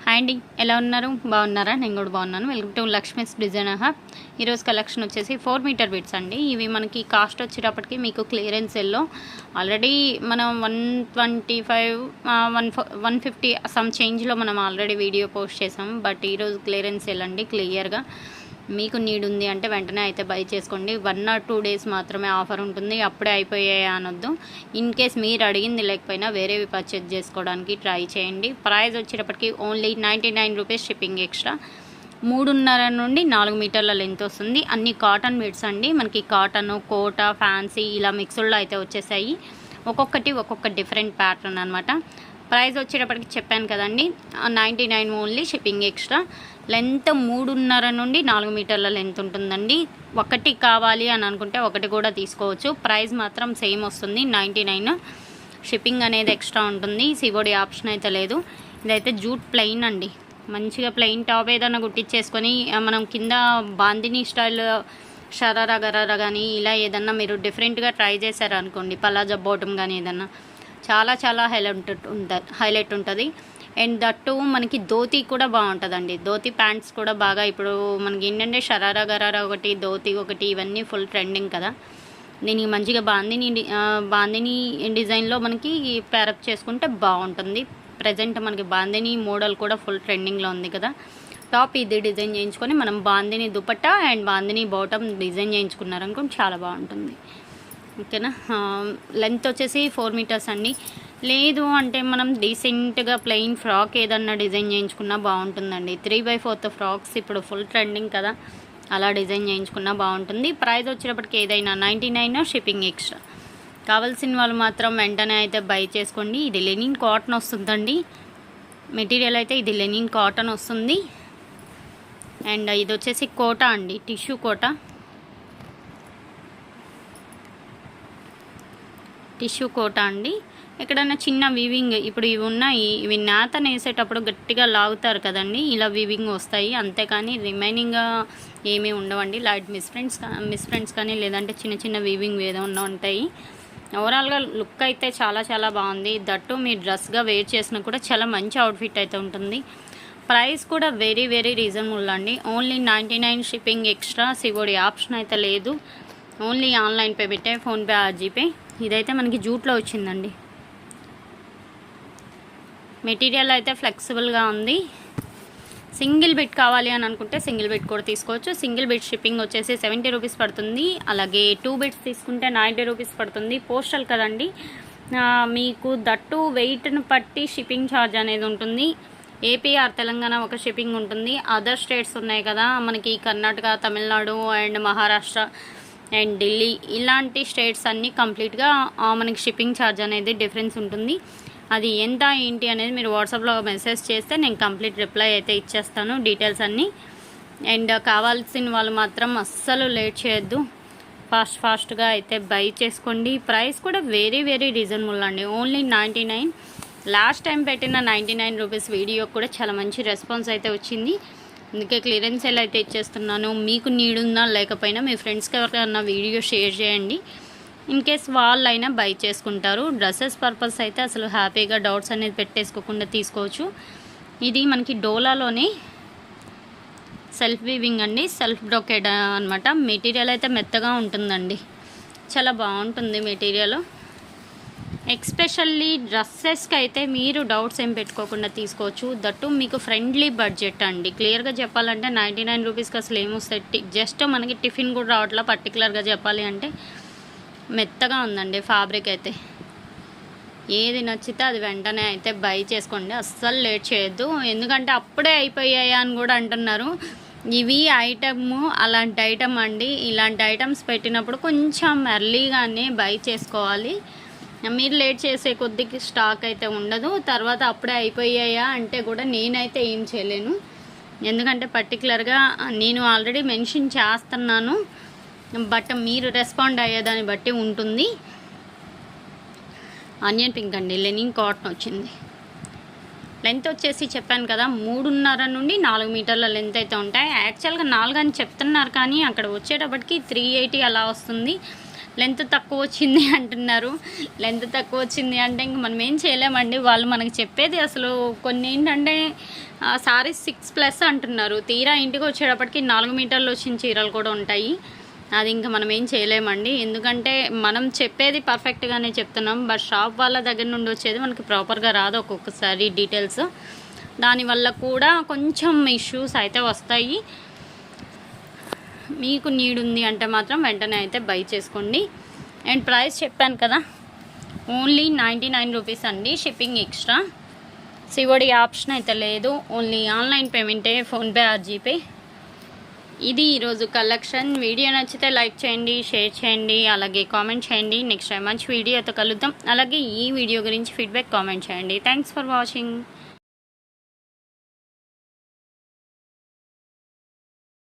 Hi అండి, ఎలా ఉన్నారు? బాగున్నారా? నేను కూడా బాగున్నాను. Welcome to Lakshmi's designer hub. ఈరోజు కలెక్షన్ వచ్చేసి 4 మీటర్ బిట్స్ అండి. ఇవి మనకి కాస్ట్ వచ్చేటప్పటికి మీకు క్లియరెన్స్ సెల్లో ఆల్రెడీ మనం 125 150 సమ్ చేంజ్లో మనం ఆల్రెడీ వీడియో పోస్ట్ చేసాం. బట్ ఈరోజు క్లియరెన్స్ సెల్ అండి. క్లియర్గా మీకు నీడ్ ఉంది అంటే వెంటనే అయితే బై చేసుకోండి. 1 or 2 డేస్ మాత్రమే ఆఫర్ ఉంటుంది. అప్పుడే అయిపోయాయి అనొద్దు. ఇన్ కేస్ మీరు అడిగింది లేకపోయినా వేరేవి పర్చేజ్ చేసుకోవడానికి ట్రై చేయండి. ప్రైస్ వచ్చేటప్పటికి ఓన్లీ 99 రూపీస్, షిప్పింగ్ ఎక్స్ట్రా. 3.5 నుండి 4 మీటర్ల లెంత్ వస్తుంది. అన్ని కాటన్ బిట్స్ అండి. మనకి కాటన్, కోటా, ఫ్యాన్సీ ఇలా మిక్స్డ్లో అయితే వచ్చేసాయి. ఒక్కొక్కటి ఒక్కొక్క డిఫరెంట్ ప్యాటర్న్ అనమాట. ప్రైస్ వచ్చేటప్పటికి చెప్పాను కదండి, 99 ఓన్లీ, షిప్పింగ్ ఎక్స్ట్రా. లెంత్ 3.5 నుండి 4 మీటర్ల లెంత్ ఉంటుందండి. ఒకటి కావాలి అని అనుకుంటే ఒకటి కూడా తీసుకోవచ్చు. ప్రైస్ మాత్రం సేమ్ వస్తుంది, 99. షిప్పింగ్ అనేది ఎక్స్ట్రా ఉంటుంది. సివోడి ఆప్షన్ అయితే లేదు. ఇదైతే జూట్ ప్లెయిన్ అండి. మంచిగా ప్లెయిన్ టాప్ ఏదైనా కుట్టించేసుకొని మనం కింద బాందిని స్టైల్ షరారా గరారా కానీ ఇలా ఏదన్నా మీరు డిఫరెంట్గా ట్రై చేశారనుకోండి, పలాజా బాటమ్ కానీ ఏదన్నా చాలా చాలా హైలైట్ ఉంటుంది. అండ్ దట్టు మనకి ధోతి కూడా బాగుంటుందండి. ధోతి ప్యాంట్స్ కూడా బాగా ఇప్పుడు మనకి ఏంటంటే షరారా గరారా ఒకటి, ధోతి ఒకటి, ఇవన్నీ ఫుల్ ట్రెండింగ్ కదా. దీనికి మంచిగా బాందిని డిజైన్లో మనకి ప్యారప్ చేసుకుంటే బాగుంటుంది. ప్రజెంట్ మనకి బాందిని మోడల్ కూడా ఫుల్ ట్రెండింగ్లో ఉంది కదా. టాప్ ఇది డిజైన్ చేయించుకొని మనం bandhani dupatta and bandhani bottom design చేయించుకున్నారనుకోండి, చాలా బాగుంటుంది. ఓకేనా. లెంత్ వచ్చేసి 4 మీటర్స్ అండి. లేదు అంటే మనం డీసెంట్గా ప్లెయిన్ ఫ్రాక్ ఏదన్నా డిజైన్ చేయించుకున్నా బాగుంటుందండి. 3/4 ఫ్రాక్స్ ఇప్పుడు ఫుల్ ట్రెండింగ్ కదా, అలా డిజైన్ చేయించుకున్నా బాగుంటుంది. ప్రైస్ వచ్చేటప్పటికి ఏదైనా 99, షిప్పింగ్ ఎక్స్ట్రా. కావాల్సిన వాళ్ళు మాత్రం వెంటనే అయితే బై చేసుకోండి. ఇది లెనిన్ కాటన్ వస్తుందండి. మెటీరియల్ అయితే ఇది లెనిన్ కాటన్ వస్తుంది. అండ్ ఇది వచ్చేసి కోటా అండి, టిష్యూ కోటా. టిష్యూ కోటా అండి. ఎక్కడైనా చిన్న వీవింగ్, ఇప్పుడు ఇవి ఉన్నాయి, ఇవి నేత వేసేటప్పుడు గట్టిగా లాగుతారు కదండి, ఇలా వీవింగ్ వస్తాయి. అంతేకాని రిమైనింగ్ ఏమీ ఉండవండి. లైట్ మిస్ ప్రింట్స్ కానీ లేదంటే చిన్న చిన్న వీవింగ్ ఏదో ఉంటాయి. ఓవరాల్గా లుక్ అయితే చాలా చాలా బాగుంది. దట్టు మీరు డ్రెస్గా వేర్ చేసినా కూడా చాలా మంచి అవుట్ఫిట్ అయితే ఉంటుంది. ప్రైస్ కూడా వెరీ వెరీ రీజనబుల్ అండి. Only 99, shipping extra. COD option అయితే లేదు. ఓన్లీ ఆన్లైన్ పేమెంటే, ఫోన్పే ఆర్ జీపే. ఇదైతే మనకి జూట్లో వచ్చిందండి. మెటీరియల్ అయితే ఫ్లెక్సిబుల్గా ఉంది. సింగిల్ బిట్ కావాలి అని అనుకుంటే సింగిల్ బిట్ కూడా తీసుకోవచ్చు. సింగిల్ బిట్ షిప్పింగ్ వచ్చేసి 70 రూపీస్ పడుతుంది. అలాగే 2 బిట్స్ తీసుకుంటే 90 రూపీస్ పడుతుంది. పోస్టల్ కదండి, మీకు దట్టు వెయిట్ను బట్టి షిప్పింగ్ ఛార్జ్ అనేది ఉంటుంది. ఏపీ ఆర్ తెలంగాణ ఒక షిప్పింగ్ ఉంటుంది. అదర్ స్టేట్స్ ఉన్నాయి కదా మనకి, కర్ణాటక, తమిళనాడు అండ్ మహారాష్ట్ర అండ్ ఢిల్లీ, ఇలాంటి స్టేట్స్ అన్నీ కంప్లీట్గా మనకి షిప్పింగ్ ఛార్జ్ అనేది డిఫరెన్స్ ఉంటుంది. అది ఎంత ఏంటి అనేది మీరు వాట్సాప్లో మెసేజ్ చేస్తే నేను కంప్లీట్ రిప్లై అయితే ఇచ్చేస్తాను, డీటెయిల్స్ అన్నీ. అండ్ కావాల్సిన వాళ్ళు మాత్రం అస్సలు లేట్ చేయొద్దు, ఫాస్ట్గా అయితే బై చేసుకోండి. ప్రైస్ కూడా వెరీ వెరీ రీజనబుల్ అండి. ఓన్లీ 99. లాస్ట్ టైం పెట్టిన 99 రూపీస్ వీడియో కూడా చాలా మంచి రెస్పాన్స్ అయితే వచ్చింది. అందుకే క్లియరెన్స్ ఎలా అయితే ఇచ్చేస్తున్నాను. మీకు నీడ్ ఉన్నా లేకపోయినా మీ ఫ్రెండ్స్కి ఎవరికైనా వీడియో షేర్ చేయండి. ఇన్ కేస్ వాళ్ళైనా బై చేసుకుంటారు. డ్రెస్సెస్ పర్పస్ అయితే అసలు హ్యాపీగా డౌట్స్ అనేది పెట్టేసుకోకుండా తీసుకోవచ్చు. ఇది మనకి డోలాలోనే సెల్ఫ్ వీవింగ్ అండి, సెల్ఫ్ బ్రోకెడ్ అనమాట. మెటీరియల్ అయితే మెత్తగా ఉంటుందండి, చాలా బాగుంటుంది మెటీరియల్. ఎక్స్పెషల్లీ డ్రెస్సెస్కి అయితే మీరు డౌట్స్ ఏం పెట్టుకోకుండా తీసుకోవచ్చు. దట్టు మీకు ఫ్రెండ్లీ బడ్జెట్ అండి. క్లియర్గా చెప్పాలంటే 99 రూపీస్కి అసలు ఏమొస్తాయి, జస్ట్ మనకి టిఫిన్ కూడా రావట్లా. పర్టికులర్గా చెప్పాలి అంటే మెత్తగా ఉందండి ఫ్యాబ్రిక్ అయితే. ఏది నచ్చితే అది వెంటనే అయితే బై చేసుకోండి, అస్సలు లేట్ చేయొద్దు. ఎందుకంటే అప్పుడే అయిపోయాయా అని కూడా అంటున్నారు. ఇవి ఐటము అలాంటి ఐటమ్ అండి. ఇలాంటి ఐటమ్స్ పెట్టినప్పుడు కొంచెం ఎర్లీగానే బై చేసుకోవాలి. మీరు లేట్ చేసే కొద్దికి స్టాక్ అయితే ఉండదు. తర్వాత అప్పుడే అయిపోయాయా అంటే కూడా నేనైతే ఏం చేయలేను. ఎందుకంటే పర్టికులర్గా నేను ఆల్రెడీ మెన్షన్ చేస్తున్నాను, బట్ మీరు రెస్పాండ్ అయ్యేదాన్ని బట్టి ఉంటుంది. ఆనియన్ పింక్ అండి, లెనిన్ కాటన్ వచ్చింది. లెంత్ వచ్చేసి చెప్పాను కదా 3.5 నుండి 4 మీటర్ల లెంత్ అయితే ఉంటాయి. యాక్చువల్గా 4 అని చెప్తున్నారు కానీ అక్కడ వచ్చేటప్పటికి 380 అలా వస్తుంది. లెంత్ తక్కువ వచ్చింది అంటున్నారు. లెంత్ తక్కువ వచ్చింది అంటే ఇంక మనం ఏం చేయలేమండి. వాళ్ళు మనకి చెప్పేది అసలు కొన్ని ఏంటంటే సారీస్ 6+ అంటున్నారు. తీరా ఇంటికి వచ్చేటప్పటికి 4 మీటర్లు వచ్చిన చీరలు కూడా ఉంటాయి. అది ఇంకా మనం ఏం చేయలేమండి. ఎందుకంటే మనం చెప్పేది పర్ఫెక్ట్గానే చెప్తున్నాం, బట్ షాప్ వాళ్ళ దగ్గర నుండి వచ్చేది మనకి ప్రాపర్గా రాదు ఒక్కొక్కసారి డీటెయిల్స్. దానివల్ల కూడా కొంచెం ఇష్యూస్ అయితే వస్తాయి. మీకు నీడ్ ఉంది అంటే మాత్రం వెంటనే అయితే బై చేసుకోండి. అండ్ ప్రైస్ చెప్పాను కదా, ఓన్లీ 99 రూపీస్ అండి, షిప్పింగ్ ఎక్స్ట్రా. సిఓడి ఆప్షన్ అయితే లేదు, ఓన్లీ ఆన్లైన్ పేమెంటే, ఫోన్పే ఆర్ జీపే. ఇది ఈరోజు కలెక్షన్. వీడియో నచ్చితే లైక్ చేయండి, షేర్ చేయండి, అలాగే కామెంట్ చేయండి. నెక్స్ట్ టైం మంచి వీడియోతో కలుద్దాం. అలాగే ఈ వీడియో గురించి ఫీడ్బ్యాక్ కామెంట్ చేయండి. Thanks for watching.